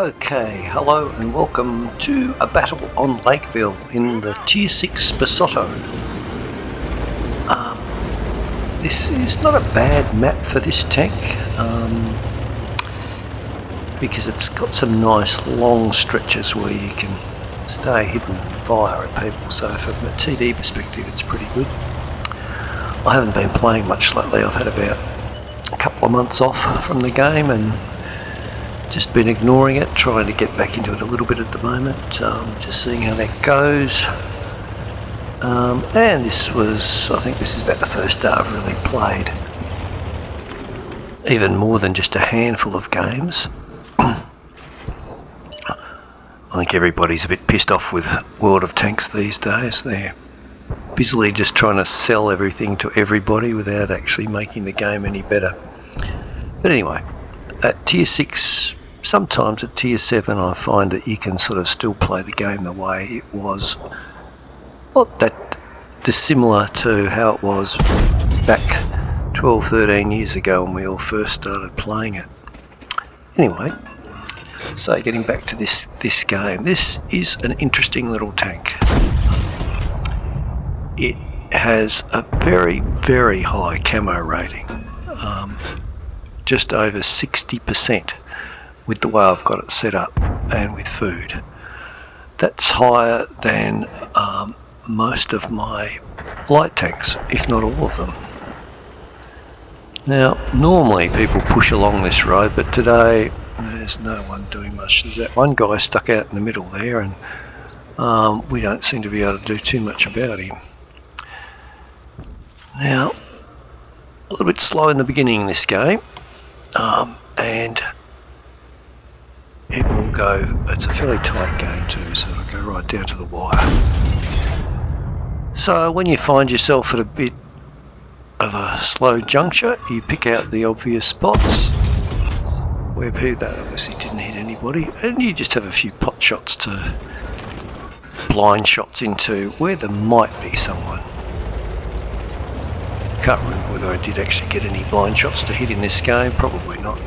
Okay, hello and welcome to a battle on Lakeville in the Tier 6 Bassotto. This is not a bad map for this tank because it's got some nice long stretches where you can stay hidden and fire at people, so from a TD perspective it's pretty good. I haven't been playing much lately. I've had about a couple of months off from the game and just been ignoring it, trying to get back into it a little bit at the moment, just seeing how that goes. And I think this is about the first day I've really played even more than just a handful of games. I think everybody's a bit pissed off with World of Tanks these days. They're busily just trying to sell everything to everybody without actually making the game any better. But anyway, at Tier 6, sometimes at Tier 7 I find that you can sort of still play the game the way it was. Not that dissimilar to how it was back 12-13 years ago when we all first started playing it. Anyway, so getting back to this game, this is an interesting little tank. It has a very, very high camo rating, just over 60% with the way I've got it set up and with food. That's higher than most of my light tanks, if not all of them. Now, normally people push along this road, but today there's no one doing much. There's that one guy stuck out in the middle there, and we don't seem to be able to do too much about him. Now, a little bit slow in the beginning this game, and it will go, it's a fairly tight game too, so it'll go right down to the wire. So when you find yourself at a bit of a slow juncture, you pick out the obvious spots where people obviously didn't hit anybody, and you just have a few pot shots to blind shots into where there might be someone. Can't remember whether I did actually get any blind shots to hit in this game, probably not.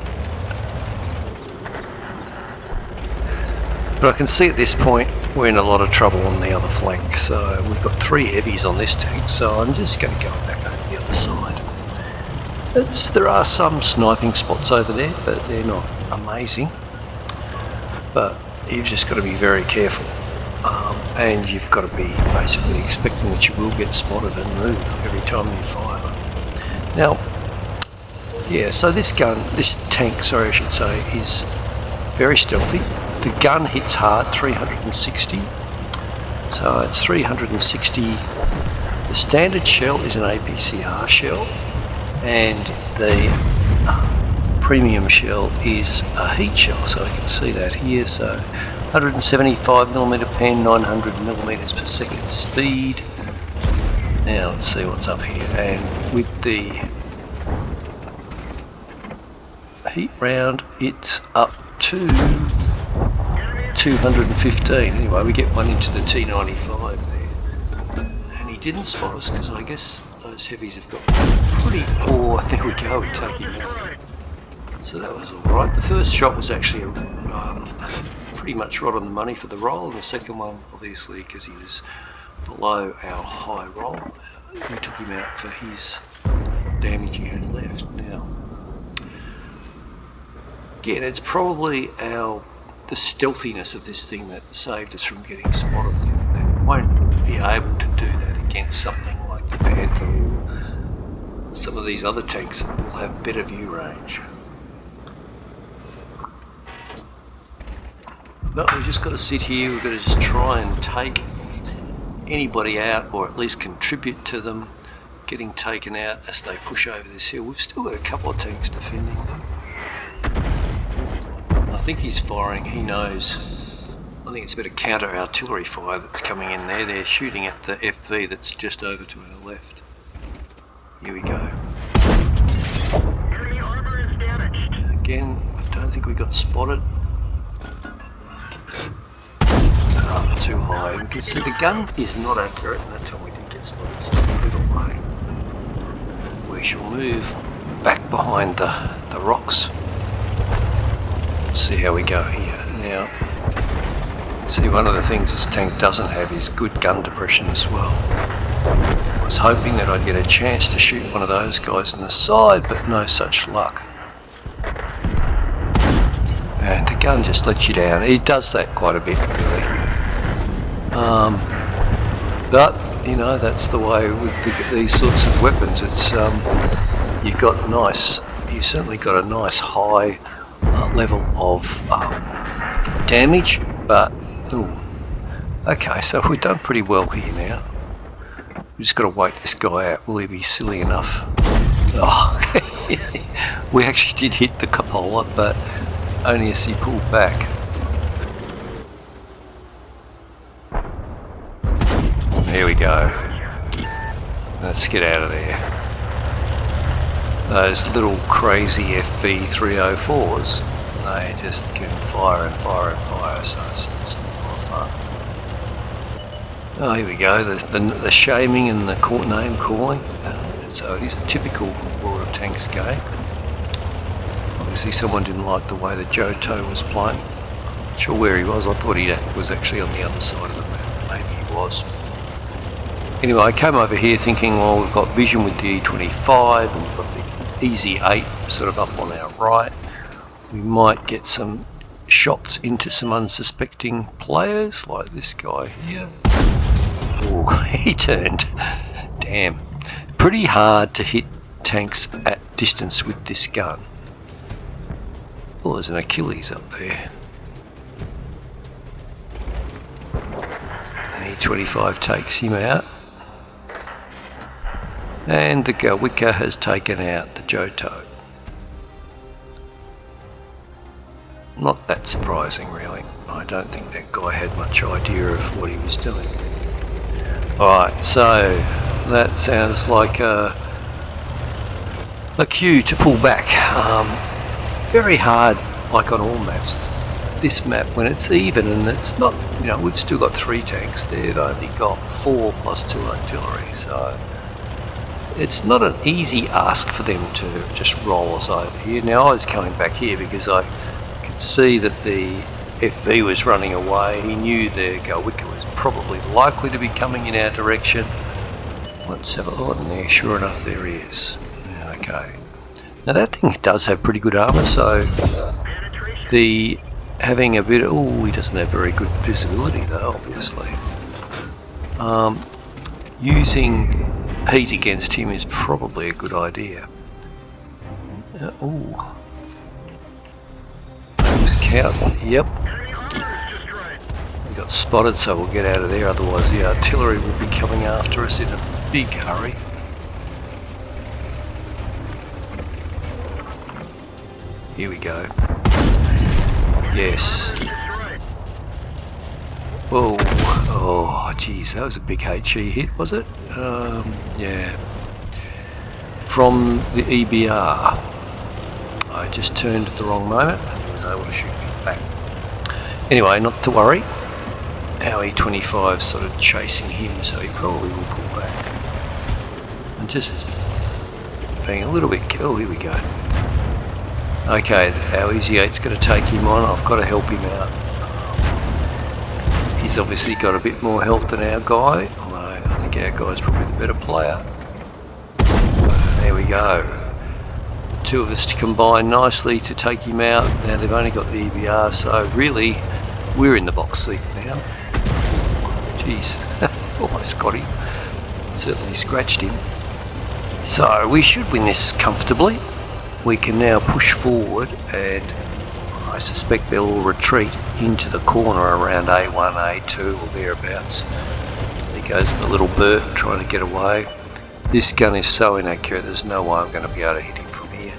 But I can see at this point we're in a lot of trouble on the other flank, so we've got 3 heavies on this tank, so I'm just going to go back over the other side. There are some sniping spots over there, but they're not amazing. But you've just got to be very careful, and you've got to be basically expecting that you will get spotted and move every time you fire. Now, yeah, so this tank, sorry I should say, is very stealthy. The gun hits hard, 360, so it's 360. The standard shell is an APCR shell, and the premium shell is a heat shell, so I can see that here. So 175mm pen, 900mm per second speed. Now let's see what's up here, and with the heat round it's up to 215. Anyway, we get one into the T95 there, and he didn't spot us because I guess those heavies have got pretty poor. There we go, we take him out. So that was alright. The first shot was actually pretty much right on the money for the roll, and the second one obviously because he was below our high roll, we took him out for his damage he had left. Now again, it's probably the stealthiness of this thing that saved us from getting spotted. They won't be able to do that against something like the Panther or some of these other tanks that will have better view range. But we've just got to sit here, we've got to just try and take anybody out, or at least contribute to them getting taken out as they push over this hill. We've still got a couple of tanks defending them. I think he's firing, he knows. I think it's a bit of counter artillery fire that's coming in there. They're shooting at the FV that's just over to our left. Here we go. Enemy armor is damaged. Again, I don't think we got spotted. Too high. We can see the gun is not accurate, and that time we did get spotted, so a little way. We shall move back behind the rocks. See how we go here. Now, see, one of the things this tank doesn't have is good gun depression as well. I was hoping that I'd get a chance to shoot one of those guys in the side, but no such luck. And the gun just lets you down. It does that quite a bit, really. But you know, that's the way with these sorts of weapons. It's you've certainly got a nice high level of damage, but okay, so we've done pretty well here now. We just got to wait this guy out. Will he be silly enough? Oh, we actually did hit the cupola, but only as he pulled back. Here we go. Let's get out of there. Those little crazy FV304s, they just can fire and fire and fire, so it's a lot of fun. Oh, here we go, the shaming and the name calling. So it is a typical World of Tanks game. Obviously someone didn't like the way that Bassotto was playing. Not sure where he was. I thought he was actually on the other side of the map. Maybe he was. Anyway, I came over here thinking, well, we've got vision with the E25 and we've got the Easy 8 sort of up on our right. We might get some shots into some unsuspecting players like this guy here. Oh, he turned. Damn. Pretty hard to hit tanks at distance with this gun. Oh, there's an Achilles up there. E25 takes him out. And the Galwicka has taken out the Bassotto. Not that surprising, really. I don't think that guy had much idea of what he was doing. Alright, so that sounds like a cue to pull back. Very hard, like on all maps. This map, when it's even, and it's not, you know, we've still got 3 tanks, they've only got 4 plus 2 artillery, so it's not an easy ask for them to just roll us over here. Now I was coming back here because I could see that the FV was running away. He knew the Galwicka was probably likely to be coming in our direction. Let's have a look in there. Sure enough, there he is. Okay. Now that thing does have pretty good armour, so the having a bit. Oh, he doesn't have very good visibility though, obviously. Using heat against him is probably a good idea. Oh. Scout. Yep. We got spotted, so we'll get out of there, otherwise the artillery will be coming after us in a big hurry. Here we go. Yes. Whoa. Oh, geez, that was a big HE hit, was it? Yeah. From the EBR. I just turned at the wrong moment. He was able to shoot me back. Anyway, not to worry. Our E25 sort of chasing him, so he probably will pull back. And just being a little bit. Oh, here we go. Okay, our Easy 8's going to take him on. I've got to help him out. He's obviously got a bit more health than our guy, although I think our guy's probably the better player. There we go. The two of us to combine nicely to take him out. Now they've only got the EBR, so really we're in the box seat now. Jeez, almost got him. Certainly scratched him. So we should win this comfortably. We can now push forward, and I suspect they'll all retreat into the corner around A1, A2 or thereabouts. There goes the little bird trying to get away. This gun is so inaccurate, there's no way I'm going to be able to hit him from here.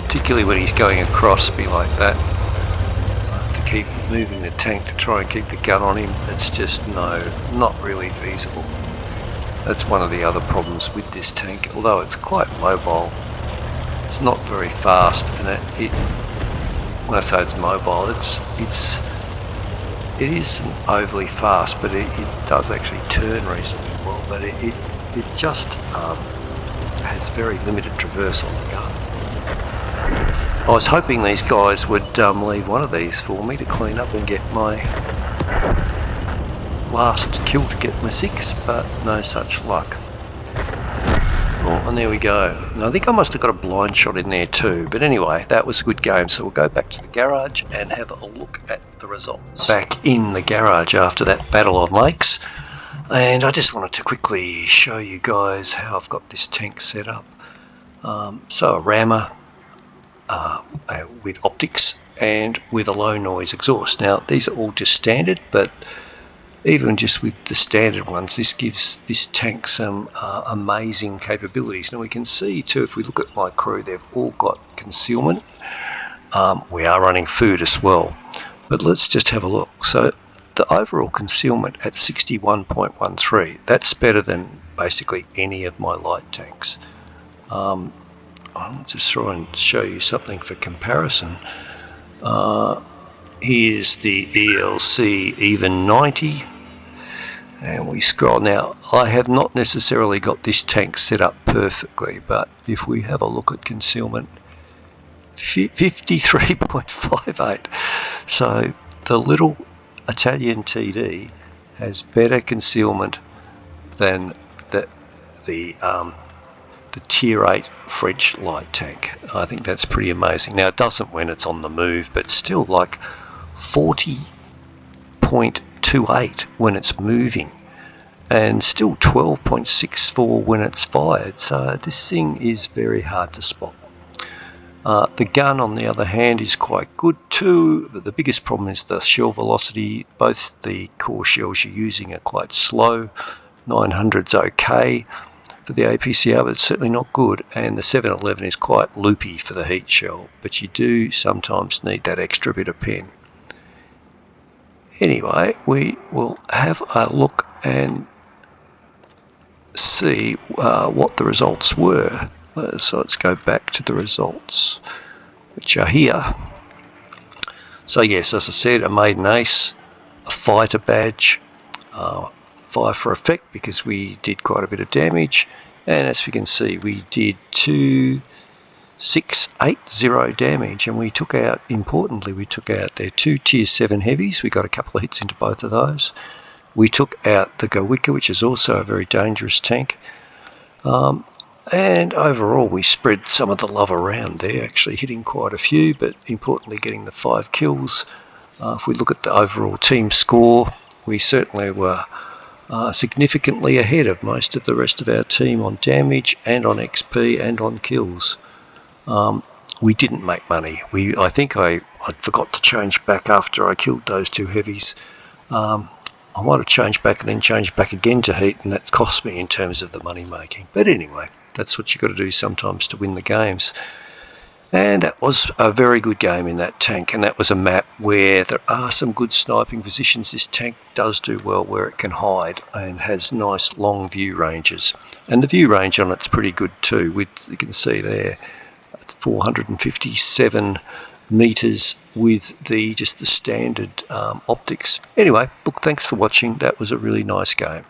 Particularly when he's going across me like that. To keep moving the tank to try and keep the gun on him, it's just not really feasible. That's one of the other problems with this tank, although it's quite mobile. It's not very fast, and when I say it's mobile, it isn't overly fast, but it does actually turn reasonably well. But it just has very limited traverse on the gun. I was hoping these guys would leave one of these for me to clean up and get my last kill to get my 6, but no such luck. Oh, and there we go. And I think I must have got a blind shot in there too, but anyway, that was a good game. So we'll go back to the garage and have a look at the results. Back in the garage after that battle on lakes, and I just wanted to quickly show you guys how I've got this tank set up. So a rammer with optics and with a low noise exhaust. Now these are all just standard, but even just with the standard ones, this gives this tank some amazing capabilities. Now we can see too, if we look at my crew, they've all got concealment. We are running food as well, but let's just have a look. So the overall concealment at 61.13, that's better than basically any of my light tanks. I'll just try and show you something for comparison. Here's the ELC even 90, and we scroll. Now I have not necessarily got this tank set up perfectly, but if we have a look at concealment, 53.58, so the little Italian TD has better concealment than the tier 8 French light tank. I think that's pretty amazing. Now it doesn't when it's on the move, but still like 40.28 when it's moving, and still 12.64 when it's fired. So this thing is very hard to spot. The gun on the other hand is quite good too, but the biggest problem is the shell velocity. Both the core shells you're using are quite slow. 900's okay for the APCR, but it's certainly not good, and the 711 is quite loopy for the heat shell, but you do sometimes need that extra bit of pen. Anyway, we will have a look and see what the results were. So let's go back to the results, which are here. So yes, as I said, a maiden ace, a fighter badge, 5 for effect because we did quite a bit of damage, and as we can see we did 2680 damage, and we took out, importantly, we took out their 2 tier 7 heavies. We got a couple of hits into both of those. We took out the Gowicka, which is also a very dangerous tank, and overall we spread some of the love around there, actually hitting quite a few, but importantly getting the 5 kills. If we look at the overall team score, we certainly were significantly ahead of most of the rest of our team on damage and on XP and on kills. We didn't make money. I think I forgot to change back after I killed those 2 heavies. I might have changed back and then changed back again to heat, and that cost me in terms of the money making. But anyway, that's what you've got to do sometimes to win the games. And that was a very good game in that tank, and that was a map where there are some good sniping positions. This tank does do well where it can hide and has nice long view ranges, and the view range on it's pretty good too. You can see there 457 meters with just the standard optics. Anyway, look, thanks for watching. That was a really nice game.